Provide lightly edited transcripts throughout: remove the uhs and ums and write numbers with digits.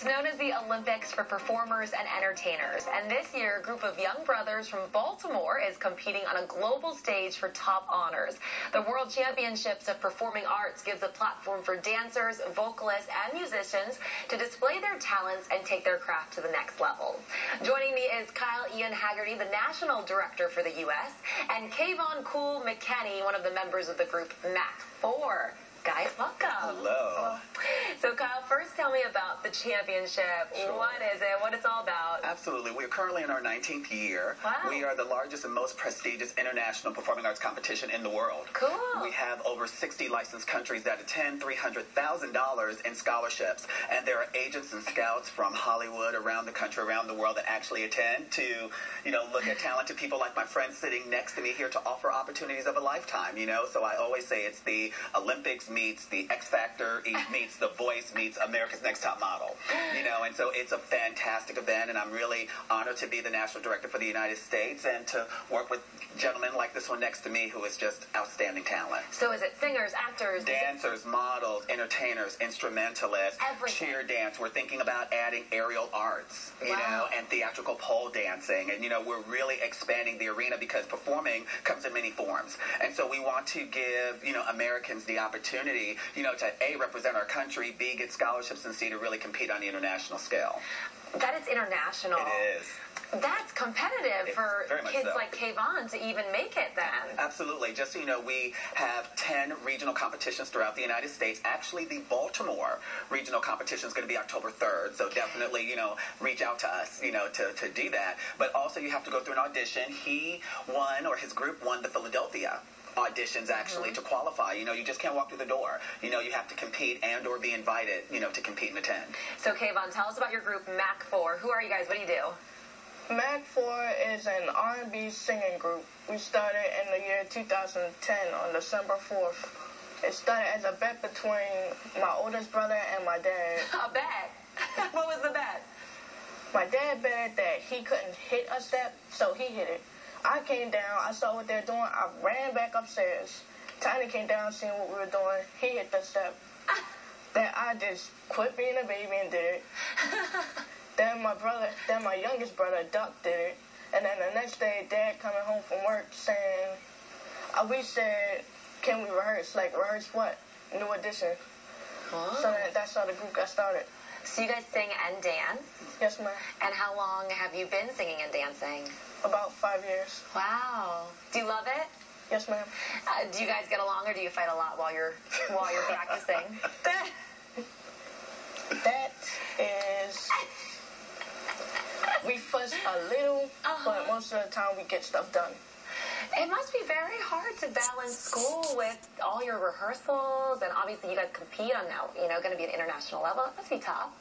It's known as the Olympics for performers and entertainers, and this year a group of young brothers from Baltimore is competing on a global stage for top honors. The World Championships of Performing Arts gives a platform for dancers, vocalists, and musicians to display their talents and take their craft to the next level. Joining me is Kyle Ian Haggerty, the National Director for the U.S., and Kayvon Cool McKenney, one of the members of the group MacFour. Guys, welcome. Hello. So, Kyle, first tell me about the championship. Sure. What is it? What it's all about? Absolutely. We're currently in our 19th year. Wow. We are the largest and most prestigious international performing arts competition in the world. Cool. We have over 60 licensed countries that attend, $300,000 in scholarships. And there are agents and scouts from Hollywood, around the country, around the world that actually attend to, look at talented people like my friend sitting next to me here to offer opportunities of a lifetime, So I always say it's the Olympics meets the X Factor, meets The Voice, meets America's Next Top Model, and so it's a fantastic event, and I'm really honored to be the National Director for the United States and to work with gentlemen like this one next to me who is just outstanding talent. So is it singers, actors? Dancers, models, entertainers, instrumentalists, everything. Cheer dance. We're thinking about adding aerial arts, Wow. and theatrical pole dancing, and, we're really expanding the arena because performing comes in many forms, and so we want to give, Americans the opportunity, to A, represent our country, B, get scholarships, and C, to really compete on the international scale. That is international. It is. That's competitive for kids so. like Kayvon to even make it then. Absolutely. Just so you know, we have 10 regional competitions throughout the United States. Actually, the Baltimore regional competition is going to be October 3rd, so definitely, reach out to us, to do that. But also you have to go through an audition. He won, or his group won, the Philadelphia auditions actually to qualify. You just can't walk through the door. You have to compete and or be invited, to compete and attend. So Kayvon, tell us about your group MacFour. Who are you guys? What do you do? MacFour is an R&B singing group. We started in the year 2010 on December 4th. It started as a bet between my oldest brother and my dad. A bet? What was the bet? My dad betted that he couldn't hit a step, so he hit it. I came down, I saw what they're doing, I ran back upstairs. Tiny came down, seeing what we were doing, he hit the step. Then I just quit being a baby and did it. Then my youngest brother, Duck, did it. And then the next day, Dad coming home from work saying, we said, can we rehearse? Like, rehearse what? New edition. Oh. So that's how the group got started. So you guys sing and dance? Yes, ma'am. And how long have you been singing and dancing? About 5 years. Wow. Do you love it? Yes, ma'am. Do you guys get along, or do you fight a lot while you're practicing? That is... We fuss a little, but most of the time we get stuff done. It must be very hard to balance school with all your rehearsals, and obviously you guys compete on now, going to be an international level. It must be tough.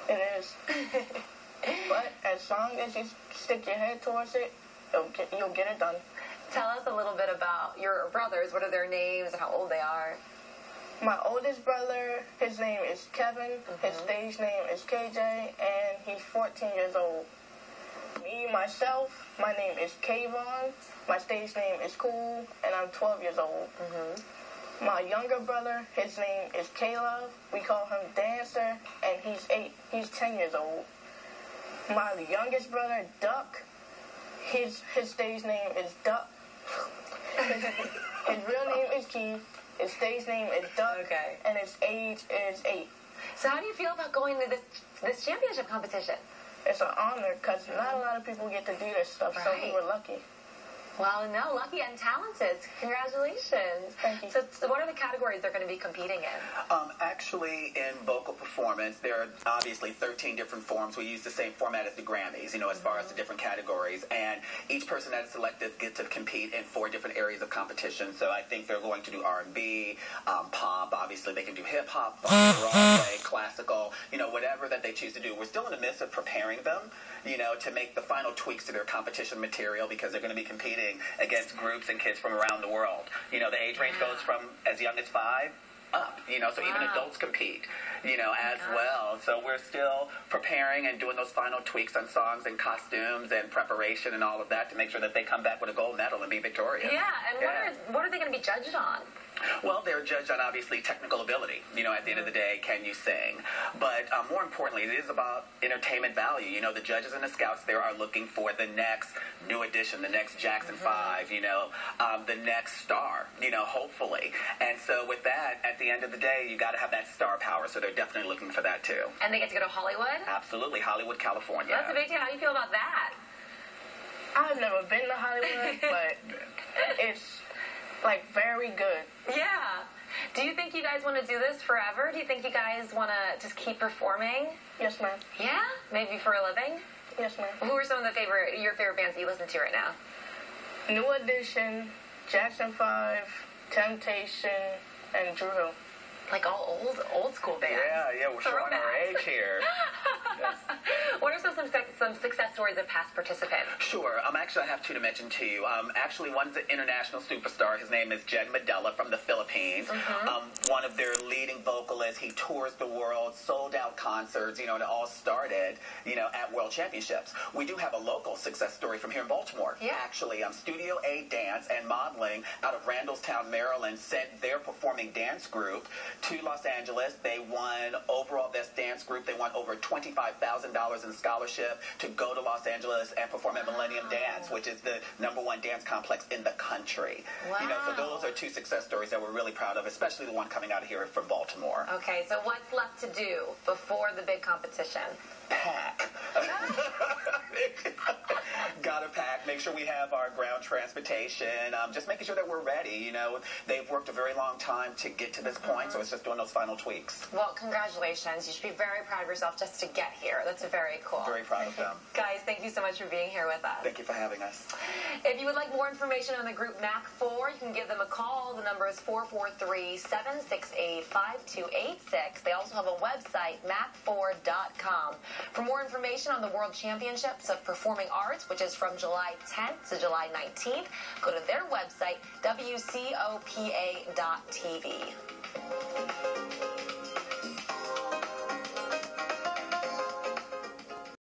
It is. But as long as you stick your head towards it, you'll get it done. Tell us a little bit about your brothers. What are their names and how old they are? My oldest brother, his name is Kevin. His stage name is KJ, and he's 14 years old. Me, myself, my name is Kayvon. My stage name is Cool, and I'm 12 years old. My younger brother, his name is Caleb. We call him Dancer, and he's 8. He's 10 years old. My youngest brother, Duck, his stage name is Duck. His real name is Keith. His stage name is Duck, and his age is 8. So how do you feel about going to this championship competition? It's an honor because not a lot of people get to do this stuff, so we were lucky. Well, no, lucky and talented. Congratulations. Thank you. So what are the categories they're going to be competing in? Actually, in vocal performance, there are obviously 13 different forms. We use the same format as the Grammys, as far as the different categories. And each person that is selected gets to compete in 4 different areas of competition. So I think they're going to do R&B, pop. Obviously, they can do hip-hop, funk, Broadway, classical, whatever that they choose to do. We're still in the midst of preparing them, to make the final tweaks to their competition material because they're going to be competing against groups and kids from around the world. The age range goes from as young as 5 up, so even adults compete, as well. So we're still preparing and doing those final tweaks on songs and costumes and preparation and all of that to make sure that they come back with a gold medal and be victorious. Yeah, and what are they going to be judged on? Well, they're judged on obviously technical ability. At the end of the day, can you sing? But more importantly, it is about entertainment value. The judges and the scouts there are looking for the next new addition, the next Jackson 5, the next star, hopefully. And so with that, at the end of the day, you got to have that star power. So they're definitely looking for that too. And they get to go to Hollywood? Absolutely. Hollywood, California. That's a big deal. How do you feel about that? I've never been to Hollywood, but it's very good. Yeah. Do you think you guys want to do this forever? Do you think you guys want to just keep performing? Yes, ma'am. Yeah? Maybe for a living? Yes, ma'am. Who are some of your favorite bands that you listen to right now? New Edition, Jackson 5, Temptation, and Drew Hill. Like all old school bands. Yeah, we're showing our age here. Yes. What are some success stories of past participants? Sure. Actually, I have two to mention to you. Actually, one's an international superstar. His name is Jed Medela from the Philippines. One of their leading vocalists. He tours the world, sold out concerts. It all started, at World Championships. We do have a local success story from here in Baltimore. Yeah. Actually, Studio A Dance and Modeling out of Randallstown, Maryland, sent their performing dance group to Los Angeles. They won overall best dance group. They won over $25,000 in scholarship to go to Los Angeles and perform at Millennium Dance, which is the #1 dance complex in the country. Wow. So those are two success stories that we're really proud of, especially the one coming out of here from Baltimore. Okay, so what's left to do before the big competition? Pack. Gotta pack. Make sure we have our ground transportation. Just making sure that we're ready. They've worked a very long time to get to this point, so it's just doing those final tweaks. Well, congratulations. You should be very proud of yourself just to get here. That's very cool. Very proud of them. Guys, thank you so much for being here with us. Thank you for having us. If you would like more information on the group MacFour, you can give them a call. The number is 443-768-5286. They also have a website, MacFour.com. For more information on the World Championships of Performing Arts, which is from July 10th to July 19th, go to their website, WCOPA.tv.